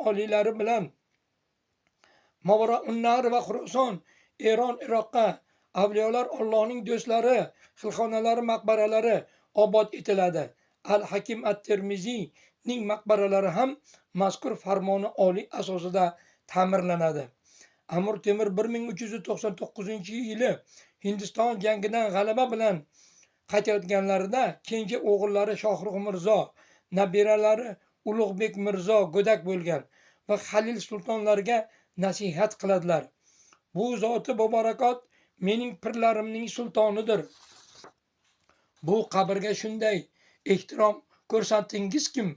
oliylari bilan Mavara-un-Nahr va Xuroson, Eron, Iroqqa avliyolar Allohning do'stlari, xilxonalari, maqbaralari obod etiladi. Al-Hakim at-Termiziyning maqbaralari ham mazkur farmoni oliy asosida ta'mirlanadi. Amir Temur 1399-yili Hindiston jangidan g'alaba bilan qaytayotganlarida kenja o'g'illari Shohrux Mirzo, nabiralari Ulug'bek Mirzo go'dak bo'lgan va Halil sultonlarga nasihat qiladilar. Bu zoti muborakot mening pirlarimning sultonidir. Bu qabrga shunday ehtirom ko'rsatingizkim,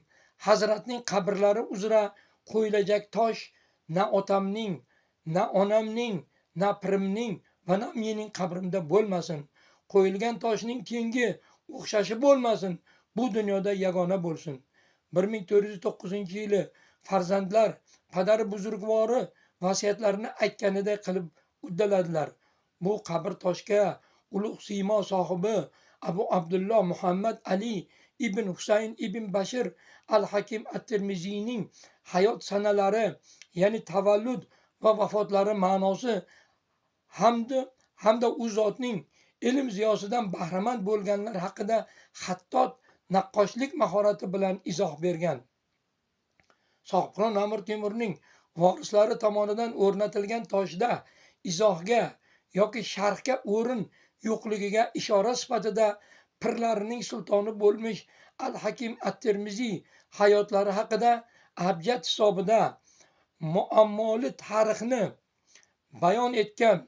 Hazratning qabrlari uzra qo'yilajak tosh na otamning, na onamning, na pirimning va na mening qabrimda bo'lmasin. Qo'yilgan toshning kengi o'xshashi bo'lmasin. Bu dunyoda yagona bo'lsin. 1409-yili farzandlar padari buzrugvori vasiyatlarini aytganiday qilib uddaladilar. Bu qabr toshga ulug' siymo sohibi Abu Abdulloh Muhammad Ali ibn Husayn ibn Bashir al-Hakim at-Termiziyning hayot sanalari, ya'ni tavallud va vafotlari ma'nosi hamda u zotning ilm ziyosidan bahramand bo'lganlar haqida xattot naqqoshlik mahorati bilan izoh bergan. Sohibqiron Amir Temurning vorislari tomonidan o'rnatilgan toshda izohga yoki sharhga o'rin yo'qligiga ishora sifatida pirlarining sultoni bo'lmish Al-Hakim at-Termiziy hayotlari haqida abjad hisobida muammoli tarixni bayon etgan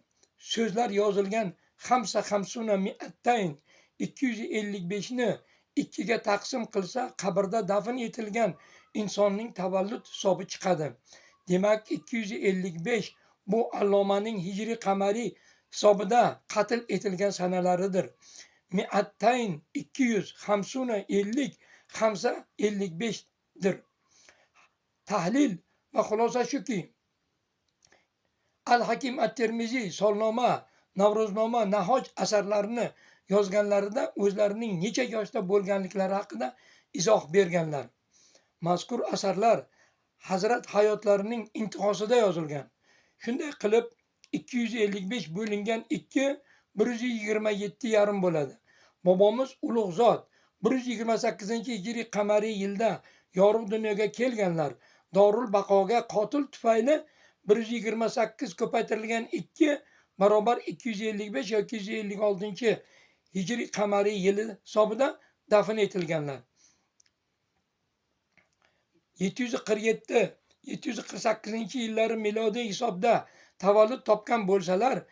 so'zlar yozilgan Hamsa Hamsuna Mi'attayn 255 ni 2 ga taqsim qilsa qabrda dafn etilgan insonning tavallud hisobi chiqadi. Demak 255 bu allomaning hijriy qamariy hisobida qatl etilgan sanalaridir. Mi'attayn 200, Hamsuna 50, Hamsa 55 dir. Tahlil va xulosa shuki, Al-Hakim at-Termiziy Solnoma, Navro'znoma, Nahoj asarlarini yozganlarida o'zlarining necha yoshda bo'lganliklari haqida izoh berganlar. Mazkur asarlar Hazrat hayotlarining intihosida yozilgan. Shunday qilib 255 bo'lingan 2 127 yarim bo'ladi. Bobomiz ulug' zot 128-hijriy qamariy yilda yorug' dunyoga kelganlar. Dorul Baqoga qotil tufayli 128 ko'paytirilgan 2 barobar 255 yoki 256-hijriy qamariy yili hisobida dafn etilganlar. 747-748-yillari milodiy hisobda tavallud topgan bo'lsalar,